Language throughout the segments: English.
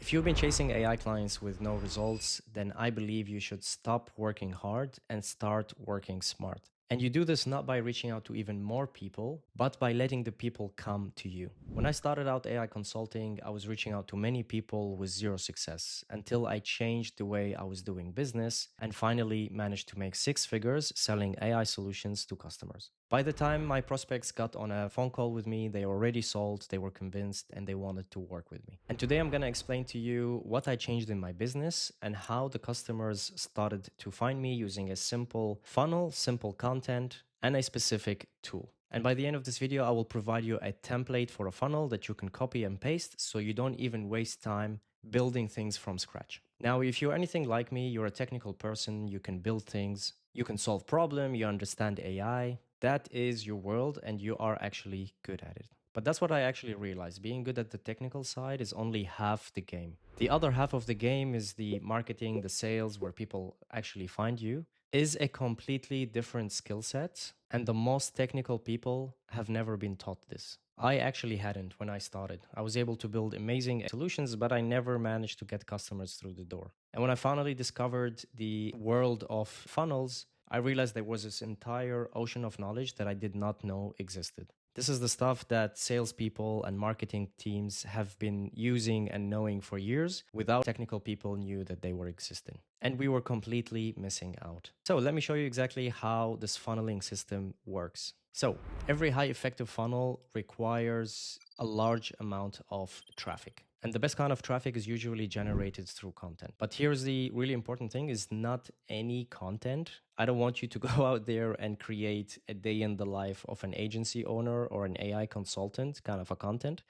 If you've been chasing AI clients with no results, then I believe you should stop working hard and start working smart. And you do this not by reaching out to even more people, but by letting the people come to you. When I started out AI consulting, I was reaching out to many people with zero success until I changed the way I was doing business and finally managed to make six figures selling AI solutions to customers. By the time my prospects got on a phone call with me, they already sold, they were convinced, and they wanted to work with me. And today I'm going to explain to you what I changed in my business and how the customers started to find me using a simple funnel, simple content, and a specific tool. And by the end of this video, I will provide you a template for a funnel that you can copy and paste so you don't even waste time building things from scratch. Now, if you're anything like me, you're a technical person, you can build things, you can solve problems, you understand AI. That is your world and you are actually good at it. But that's what I actually realized. Being good at the technical side is only half the game. The other half of the game is the marketing, the sales, where people actually find you, is a completely different skill set. And the most technical people have never been taught this. I actually hadn't when I started. I was able to build amazing solutions, but I never managed to get customers through the door. And when I finally discovered the world of funnels, I realized there was this entire ocean of knowledge that I did not know existed. This is the stuff that salespeople and marketing teams have been using and knowing for years without technical people knew that they were existing. And we were completely missing out. So let me show you exactly how this funneling system works. So every high effective funnel requires a large amount of traffic. And the best kind of traffic is usually generated through content. But here's the really important thing is not any content. I don't want you to go out there and create a day in the life of an agency owner or an AI consultant kind of a content,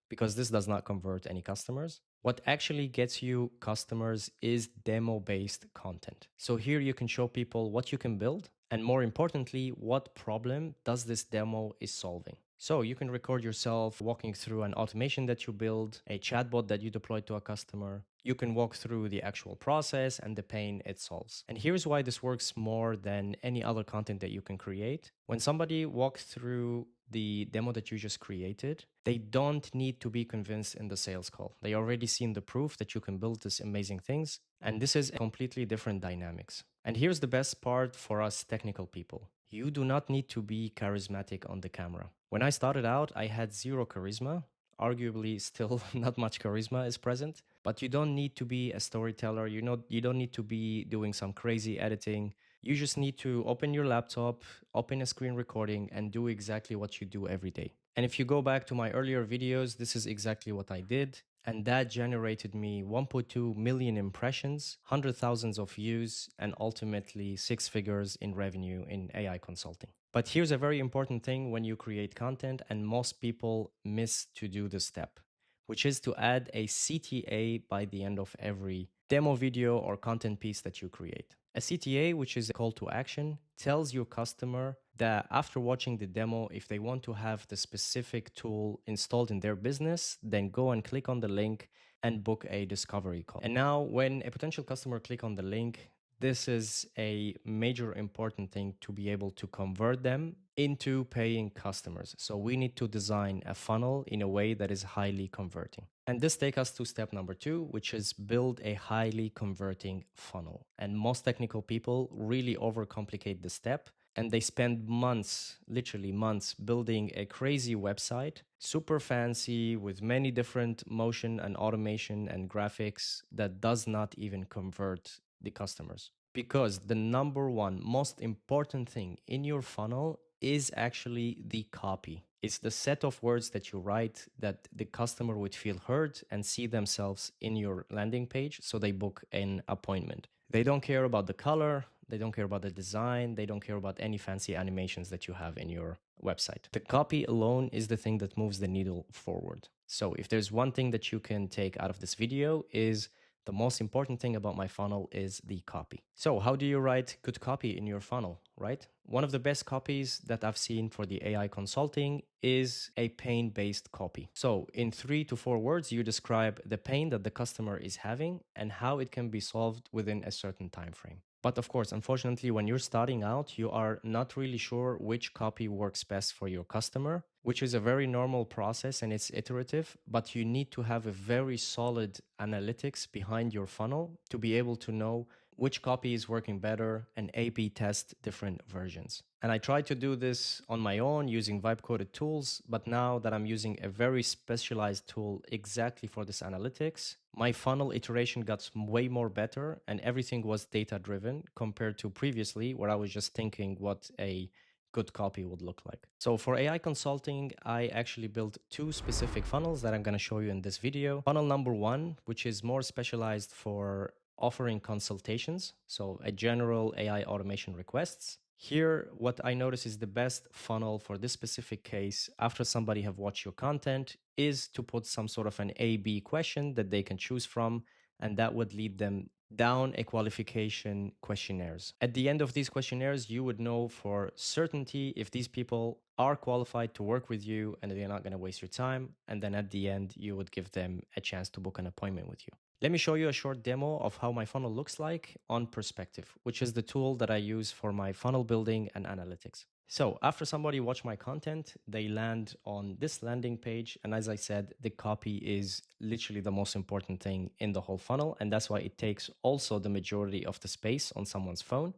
because this does not convert any customers. What actually gets you customers is demo-based content. So here you can show people what you can build, and more importantly, what problem does this demo is solving. So you can record yourself walking through an automation that you build, a chatbot that you deploy to a customer. You can walk through the actual process and the pain it solves. And here's why this works more than any other content that you can create. When somebody walks through the demo that you just created, they don't need to be convinced in the sales call. They already seen the proof that you can build these amazing things. And this is a completely different dynamics. And here's the best part for us technical people. You do not need to be charismatic on the camera. When I started out, I had zero charisma. Arguably, still not much charisma is present, but you don't need to be a storyteller. You don't need to be doing some crazy editing. You just need to open your laptop, open a screen recording, and do exactly what you do every day. And if you go back to my earlier videos, this is exactly what I did. And that generated me 1.2 million impressions, 100,000 of views, and ultimately six figures in revenue in AI consulting. But here's a very important thing when you create content, and most people miss to do this step, which is to add a CTA by the end of every demo video or content piece that you create. A CTA, which is a call to action, tells your customer that after watching the demo, if they want to have the specific tool installed in their business, then go and click on the link and book a discovery call. And now when a potential customer click on the link, this is a major important thing to be able to convert them into paying customers. So we need to design a funnel in a way that is highly converting. And this takes us to step number 2, which is build a highly converting funnel. And most technical people really overcomplicate the step, and they spend months, literally months, building a crazy website, super fancy with many different motion and automation and graphics that does not even convert the customers. Because the number one most important thing in your funnel is actually the copy. It's the set of words that you write that the customer would feel heard and see themselves in your landing page, so they book an appointment. They don't care about the color, they don't care about the design, they don't care about any fancy animations that you have in your website. The copy alone is the thing that moves the needle forward. So if there's one thing that you can take out of this video is the most important thing about my funnel is the copy. So how do you write good copy in your funnel, right? One of the best copies that I've seen for the AI consulting is a pain-based copy. So in 3 to 4 words, you describe the pain that the customer is having and how it can be solved within a certain time frame. But of course, unfortunately, when you're starting out, you are not really sure which copy works best for your customer which is a very normal process and it's iterative, but you need to have a very solid analytics behind your funnel to be able to know which copy is working better and A B test different versions. And I tried to do this on my own using vibe coded tools, but now that I'm using a very specialized tool exactly for this analytics, my funnel iteration got way more better and everything was data driven compared to previously where I was just thinking what a good copy would look like. So for AI consulting, I actually built two specific funnels that I'm going to show you in this video. Funnel number one, which is more specialized for offering consultations, so a general AI automation requests. Here, what I notice is the best funnel for this specific case after somebody have watched your content is to put some sort of an A-B question that they can choose from, and that would lead them down a qualification questionnaires. At the end of these questionnaires, you would know for certainty if these people are qualified to work with you and they're not going to waste your time. And then at the end, you would give them a chance to book an appointment with you. Let me show you a short demo of how my funnel looks like on Perspective, which is the tool that I use for my funnel building and analytics. So after somebody watch my content, they land on this landing page. And as I said, the copy is literally the most important thing in the whole funnel. And that's why it takes also the majority of the space on someone's phone.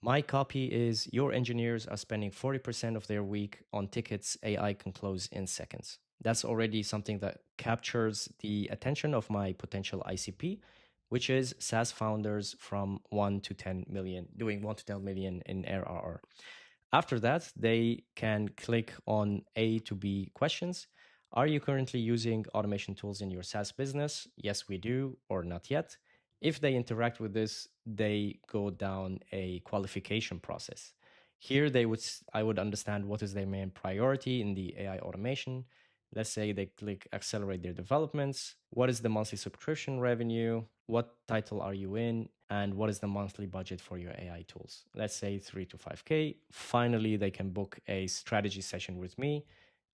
My copy is your engineers are spending 40% of their week on tickets AI can close in seconds. That's already something that captures the attention of my potential ICP, which is SaaS founders from 1 to 10 million, doing 1 to 10 million in ARR. After that, they can click on A to B questions. Are you currently using automation tools in your SaaS business? Yes, we do, or not yet. If they interact with this, they go down a qualification process. Here, I would understand what is their main priority in the AI automation. Let's say they click accelerate their developments. What is the monthly subscription revenue? What title are you in? And what is the monthly budget for your AI tools? Let's say 3 to 5K. Finally, they can book a strategy session with me.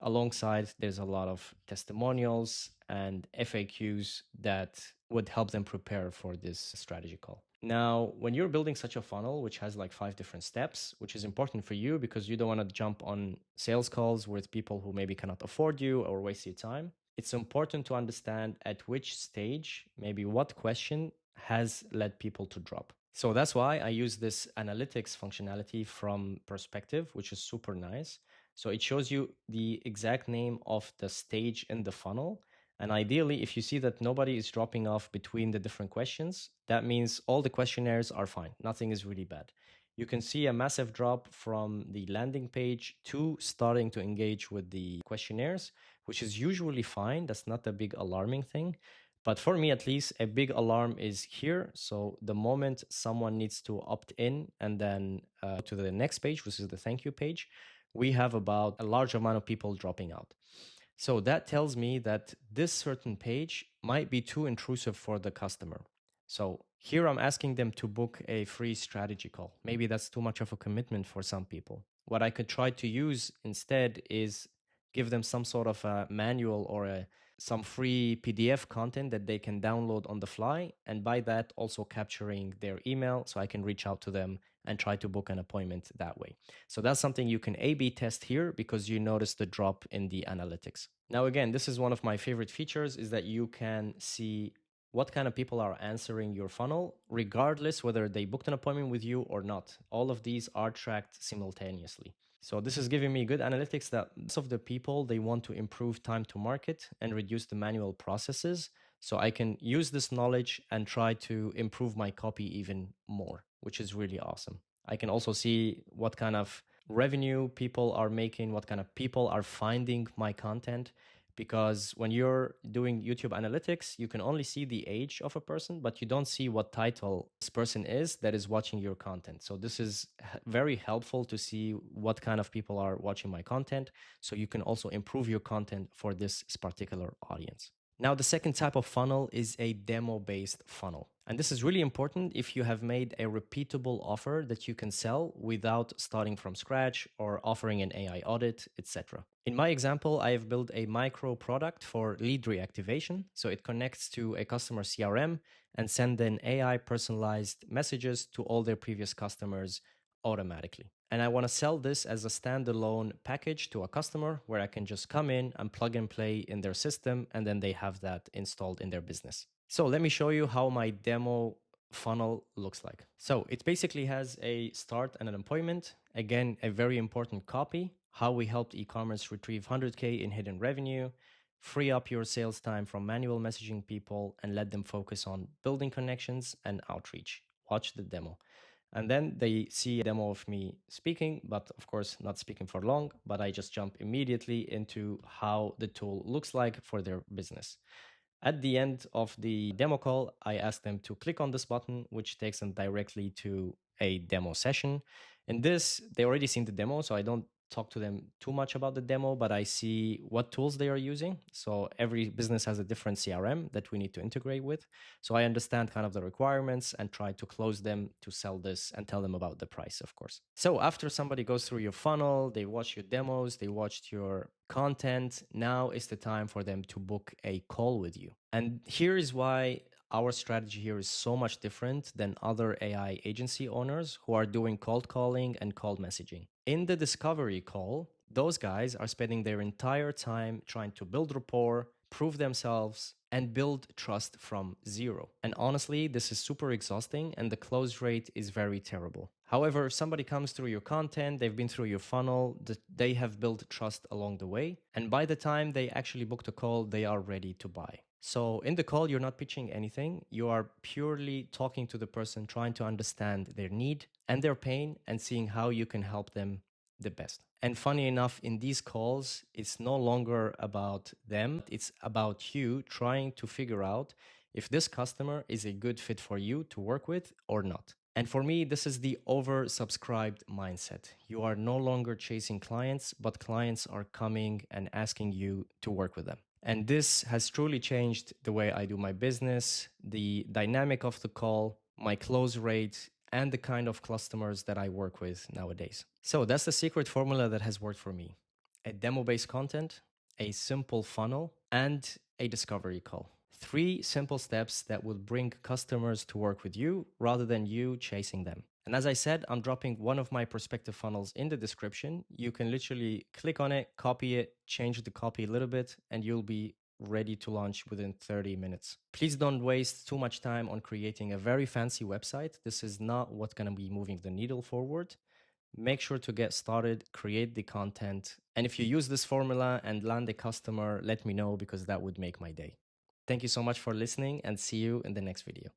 Alongside, there's a lot of testimonials and FAQs that would help them prepare for this strategy call. Now, when you're building such a funnel, which has like 5 different steps, which is important for you because you don't want to jump on sales calls with people who maybe cannot afford you or waste your time, it's important to understand at which stage, maybe what question has led people to drop. So that's why I use this analytics functionality from Perspective, which is super nice. So it shows you the exact name of the stage in the funnel. And ideally, if you see that nobody is dropping off between the different questions, that means all the questionnaires are fine. Nothing is really bad. You can see a massive drop from the landing page to starting to engage with the questionnaires, which is usually fine. That's not a big alarming thing. But for me, at least, a big alarm is here. So the moment someone needs to opt in and then to the next page, which is the thank you page, we have about a large amount of people dropping out. So that tells me that this certain page might be too intrusive for the customer. So here I'm asking them to book a free strategy call. Maybe that's too much of a commitment for some people. What I could try to use instead is give them some sort of a manual or some free PDF content that they can download on the fly. And by that, also capturing their email so I can reach out to them and try to book an appointment that way. So that's something you can A/B test here because you notice the drop in the analytics. Now, again, this is one of my favorite features is that you can see what kind of people are answering your funnel, regardless whether they booked an appointment with you or not. All of these are tracked simultaneously. So this is giving me good analytics that most of the people, they want to improve time to market and reduce the manual processes. So I can use this knowledge and try to improve my copy even more, which is really awesome. I can also see what kind of revenue people are making, what kind of people are finding my content. Because when you're doing YouTube analytics, you can only see the age of a person, but you don't see what title this person is that is watching your content. So this is very helpful to see what kind of people are watching my content. So you can also improve your content for this particular audience. Now, the second type of funnel is a demo-based funnel. And this is really important if you have made a repeatable offer that you can sell without starting from scratch or offering an AI audit, etc. In my example, I have built a micro product for lead reactivation. So it connects to a customer CRM and send an AI personalized messages to all their previous customers automatically. And I want to sell this as a standalone package to a customer where I can just come in and plug and play in their system, and then they have that installed in their business. So let me show you how my demo funnel looks like. So it basically has a start and an appointment. Again, a very important copy, how we helped e-commerce retrieve 100K in hidden revenue, free up your sales time from manual messaging people and let them focus on building connections and outreach. Watch the demo. And then they see a demo of me speaking, but of course, not speaking for long. But I just jump immediately into how the tool looks like for their business. At the end of the demo call, I ask them to click on this button, which takes them directly to a demo session. In this, they already seen the demo, so I don't talk to them too much about the demo, but I see what tools they are using. So every business has a different CRM that we need to integrate with. So I understand kind of the requirements and try to close them to sell this and tell them about the price, of course. So after somebody goes through your funnel, they watch your demos, they watched your content, now is the time for them to book a call with you. And here is why our strategy here is so much different than other AI agency owners who are doing cold calling and cold messaging. In the discovery call, those guys are spending their entire time trying to build rapport, prove themselves, and build trust from zero. And honestly, this is super exhausting and the close rate is very terrible. However, if somebody comes through your content, they've been through your funnel, they have built trust along the way. And by the time they actually booked a call, they are ready to buy. So in the call, you're not pitching anything. You are purely talking to the person, trying to understand their need and their pain and seeing how you can help them the best. And funny enough, in these calls, it's no longer about them. It's about you trying to figure out if this customer is a good fit for you to work with or not. And for me, this is the oversubscribed mindset. You are no longer chasing clients, but clients are coming and asking you to work with them. And this has truly changed the way I do my business, the dynamic of the call, my close rate, and the kind of customers that I work with nowadays. So that's the secret formula that has worked for me: a demo based content, a simple funnel, and a discovery call. Three simple steps that will bring customers to work with you rather than you chasing them. And as I said, I'm dropping one of my perspective funnels in the description. You can literally click on it, copy it, change the copy a little bit, and you'll be ready to launch within 30 minutes. Please don't waste too much time on creating a very fancy website. This is not what's going to be moving the needle forward. Make sure to get started, create the content. And if you use this formula and land a customer, let me know because that would make my day. Thank you so much for listening and see you in the next video.